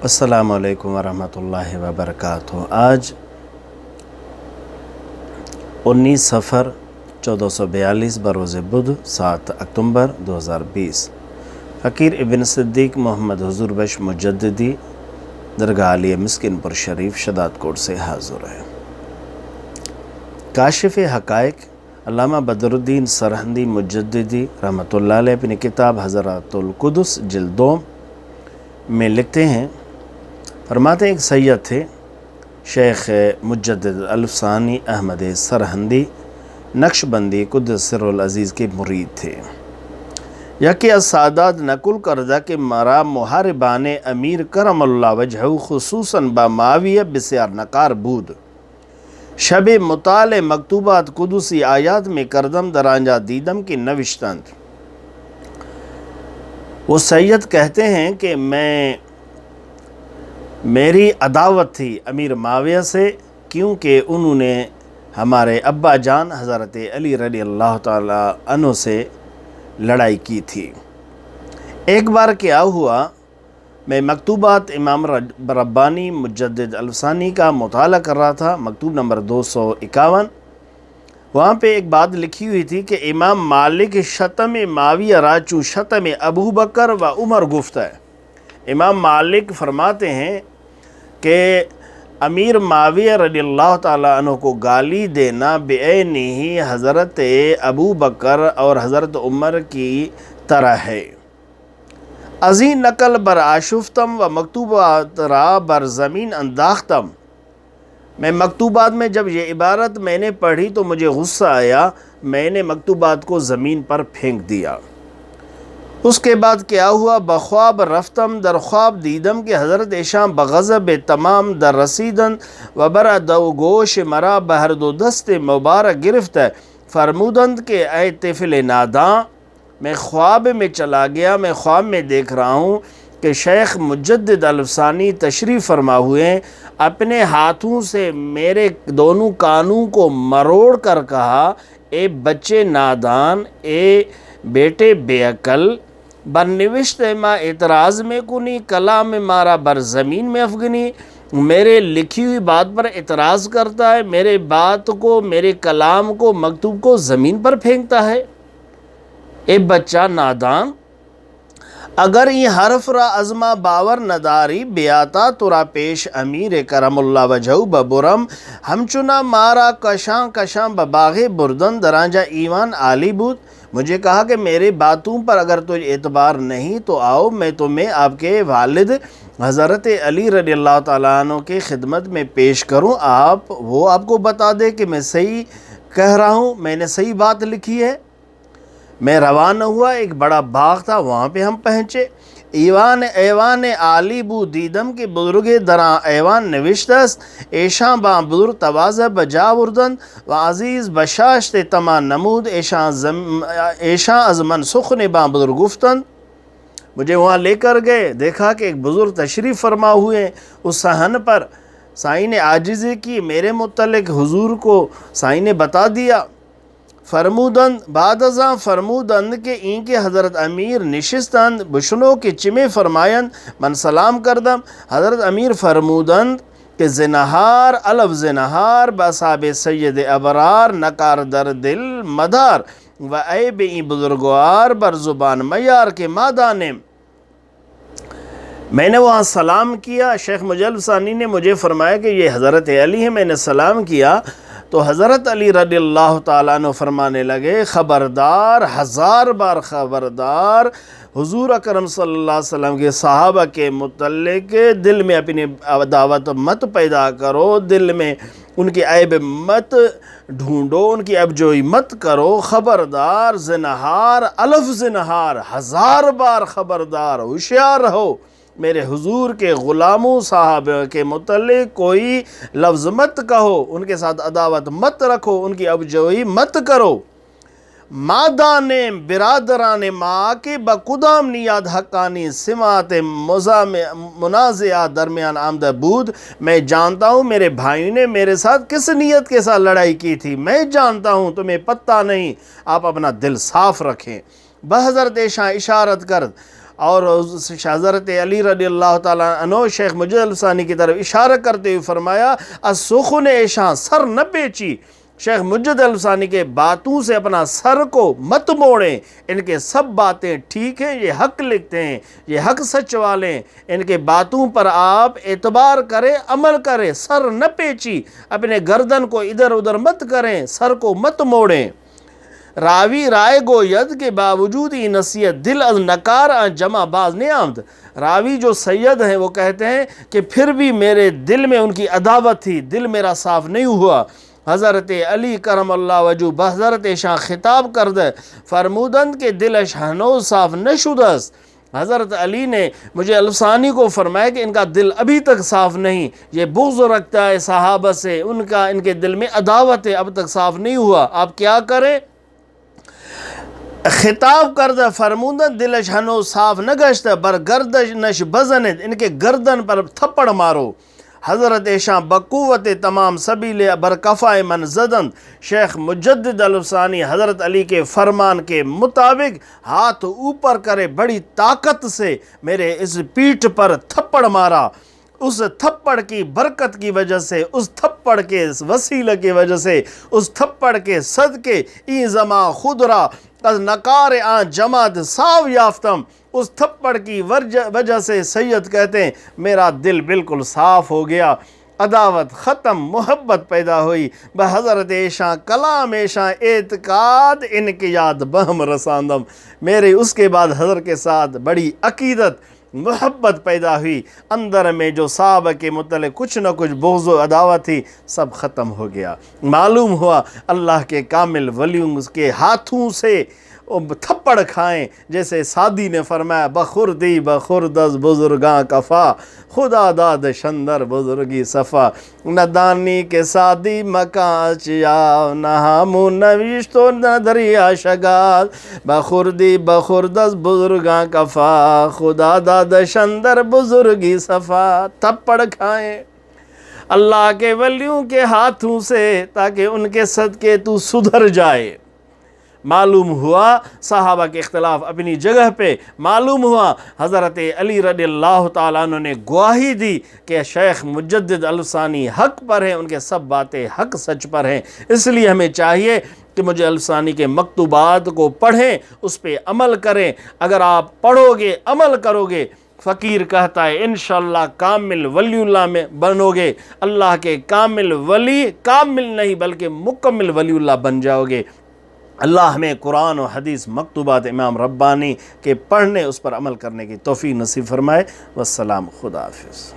السلام علیکم ورحمۃ اللہ وبرکاتہ۔ آج 19 صفر 1442 بروز بدھ 7 اکتوبر 2020 فقیر ابن صدیق محمد حضور بخش مجددی درگاہ علی مسکن پور شریف شداد کوٹ سے حاضر ہے۔ کاشف حقائق علامہ بدر الدین سرہندی مجددی رحمۃ اللہ علیہ اپنی کتاب حضرات القدس جلد 2 میں لکھتے ہیں، فرماتے ہیں ایک سید تھے شیخ مجدد الفسانی احمد سرہندی نقشبندی قدس سر العزیز کے مرید تھے۔ یکی از سادات نقل کردہ کہ مرا محاربان امیر کرم اللہ وجہہ خصوصاً با معاویہ بسیار نقار بود، شب مطالع مکتوبات قدسی آیات میں کردم درانجا دیدم کی نوشتند۔ وہ سید کہتے ہیں کہ میری عداوت تھی امیر معاویہ سے، کیونکہ انہوں نے ہمارے ابا جان حضرت علی رضی اللہ تعالیٰ عنہ سے لڑائی کی تھی۔ ایک بار کیا ہوا، میں مکتوبات امام ربانی مجدد الفسانی کا مطالعہ کر رہا تھا، مکتوب نمبر 251۔ وہاں پہ ایک بات لکھی ہوئی تھی کہ امام مالک شتم معاویہ راچو شتم ابو بکر و عمر گفت ہے۔ امام مالک فرماتے ہیں کہ امیر معاویہ رضی اللہ تعالیٰ عنہ کو گالی دینا بعینہ ہی حضرت ابو بکر اور حضرت عمر کی طرح ہے۔ ازیں نقل بر آشفتم و مکتوبات را بر زمین انداختم۔ میں مکتوبات میں جب یہ عبارت میں نے پڑھی تو مجھے غصہ آیا، میں نے مکتوبات کو زمین پر پھینک دیا۔ اس کے بعد کیا ہوا، بخواب رفتم در خواب دیدم کہ حضرت ایشاں بغضب تمام در رسیدن و برا دو گوش مرا بہر دو دست مبارک گرفت ہے، فرمودند کہ اے طفل ناداں، میں خواب میں چلا گیا، میں خواب میں دیکھ رہا ہوں کہ شیخ مجدد الفسانی تشریف فرما ہوئے، اپنے ہاتھوں سے میرے دونوں کانوں کو مروڑ کر کہا، اے بچے نادان، اے بیٹے بے عقل، برنوشت ما اعتراض میں کنی، کلام مارا بر زمین میں افغنی، میرے لکھی ہوئی بات پر اعتراض کرتا ہے، میرے بات کو، میرے کلام کو، مکتوب کو زمین پر پھینکتا ہے۔ اے بچہ نادان، اگر یہ حرف را ازما باور نداری بیاتا ترا پیش امیر کرم اللہ وجہو ببرم، ہمچنا مارا کشاں کشاں بباغ بردن درانجا ایمان عالی بود۔ مجھے کہا کہ میری باتوں پر اگر تجھ اعتبار نہیں تو آؤ میں تمہیں آپ کے والد حضرت علی رضی اللہ تعالیٰ عنہ کی خدمت میں پیش کروں، وہ آپ کو بتا دے کہ میں صحیح کہہ رہا ہوں، میں نے صحیح بات لکھی ہے۔ میں روانہ ہوا، ایک بڑا باغ تھا، وہاں پہ ہم پہنچے۔ ایوان عالی بو دیدم کے بزرگ دراں ایوان نوشتست، ایشاں با بزرگ تواضع بجا وردن و عزیز بشاشت تما نمود، ایشاں از من سخن با بزرگ گفتن۔ مجھے وہاں لے کر گئے، دیکھا کہ ایک بزرگ تشریف فرما ہوئے، اس صحن پر سائیں نے عاجزی کی، میرے متعلق حضور کو سائیں نے بتا دیا۔ فرمودند بعد ازاں فرمودند کہ این کے حضرت امیر نشستند، بشنو کے چمے فرمایند، من سلام کردم۔ حضرت امیر فرمودند کہ زنہار الف زنہار باصحاب سید ابرار نکار در دل مدار و اے بے این بزرگوار بر زبان میار کے مادانم۔ میں نے وہاں سلام کیا، شیخ مجدد الفسانی نے مجھے فرمایا کہ یہ حضرت علی ہے، میں نے سلام کیا تو حضرت علی رضی اللہ تعالیٰ عنہ فرمانے لگے، خبردار، 1000 بار خبردار، حضور اکرم صلی اللہ علیہ وسلم کے صحابہ کے متعلق دل میں اپنی عداوت مت پیدا کرو، دل میں ان کی عیب مت ڈھونڈو، ان کی ابجوئی مت کرو، خبردار، زنہار الف زنہار، 1000 بار خبردار، ہوشیار رہو، میرے حضور کے غلاموں صحابہ کے متعلق کوئی لفظ مت کہو، ان کے ساتھ عداوت مت رکھو، ان کی ابجوئی مت کرو۔ مادان برادران ماں کے بقدام نیاد حقانی سماعت منازعات درمیان آمدہ بود، میں جانتا ہوں میرے بھائیوں نے میرے ساتھ کس نیت کے ساتھ لڑائی کی تھی، میں جانتا ہوں، تمہیں پتہ نہیں، آپ اپنا دل صاف رکھیں۔ بحضرت ایشاں اشارت کرد اور حضرت علی رضی اللہ تعالیٰ عنہ شیخ مجد الفسانی کی طرف اشارہ کرتے ہوئے فرمایا السخن ایشاں سر نہ پیچی، شیخ مجد الفسانی کے باتوں سے اپنا سر کو مت موڑیں، ان کے سب باتیں ٹھیک ہیں، یہ حق لکھتے ہیں، یہ حق سچ والے ہیں، ان کے باتوں پر آپ اعتبار کریں، عمل کریں، سر نہ پیچی، اپنے گردن کو ادھر ادھر مت کریں، سر کو مت موڑیں۔ راوی رائے گوید کے باوجود ہی نصیحت دل از نکار جمع باز نہیں آمد، راوی جو سید ہیں وہ کہتے ہیں کہ پھر بھی میرے دل میں ان کی عداوت تھی، دل میرا صاف نہیں ہوا۔ حضرت علی کرم اللہ وجہ بحضرت شاہ خطاب کردہ فرمودند کہ دلش ہنوز صاف نشدست، حضرت علی نے مجھے الفسانی کو فرمایا کہ ان کا دل ابھی تک صاف نہیں، یہ بغض رکھتا ہے صحابہ سے، ان کے دل میں عداوت ہے، اب تک صاف نہیں ہوا، آپ کیا کریں؟ خطاب کردہ فرمودند دلش ہنوز صاف نہ گشتہ بر گردنش بزنید، ان کے گردن پر تھپڑ مارو۔ حضرت شاہ بقوت تمام سبیل بر کفائے من زدند، شیخ مجدد الفسانی حضرت علی کے فرمان کے مطابق ہاتھ اوپر کرے بڑی طاقت سے میرے اس پیٹھ پر تھپڑ مارا، اس تھپڑ کی برکت کی وجہ سے، اس تھپڑ کے وسیلہ کی وجہ سے، اس تھپڑ کے صدقے ای زما خود را از نکار آن جماعت صاف یافتم، اس تھپڑ کی وجہ سے سید کہتے ہیں میرا دل بالکل صاف ہو گیا، عداوت ختم، محبت پیدا ہوئی، بحضرت ایشاں کلام ایشاں اعتقاد انقیاد بہم رساندم، میرے اس کے بعد حضرت کے ساتھ بڑی عقیدت محبت پیدا ہوئی، اندر میں جو صحابہ کے متعلق کچھ نہ کچھ بغض و عداوت تھی سب ختم ہو گیا۔ معلوم ہوا اللہ کے کامل ولیوں کے ہاتھوں سے تھپڑ کھائیں، جیسے سعدی نے فرمایا بخوردی بخوردز بزرگاں کفا، خدا داد شندر بزرگی صفا، نہ دانی کے سعدی مکان چیا، نہ ہمو نویش تو نہ دریا شگال، بخوردی بخوردز بزرگاں کفا، خدا داد شندر بزرگی صفا۔ تھپڑ کھائیں اللہ کے ولیوں کے ہاتھوں سے تاکہ ان کے صدقے تو سدھر جائے۔ معلوم ہوا صحابہ کے اختلاف اپنی جگہ پہ، معلوم ہوا حضرت علی رضی اللہ تعالیٰ عنہ نے گواہی دی کہ شیخ مجدد الفسانی حق پر ہیں، ان کے سب باتیں حق سچ پر ہیں، اس لیے ہمیں چاہیے کہ مجھے الفسانی کے مکتوبات کو پڑھیں، اس پہ عمل کریں۔ اگر آپ پڑھو گے، عمل کرو گے، فقیر کہتا ہے انشاءاللہ کامل ولی اللہ میں بنو گے، اللہ کے کامل ولی، کامل نہیں بلکہ مکمل ولی اللہ بن جاؤ گے۔ اللہ ہمیں قرآن و حدیث مکتوبات امام ربانی کے پڑھنے، اس پر عمل کرنے کی توفیق نصیب فرمائے۔ والسلام، خدا حافظ۔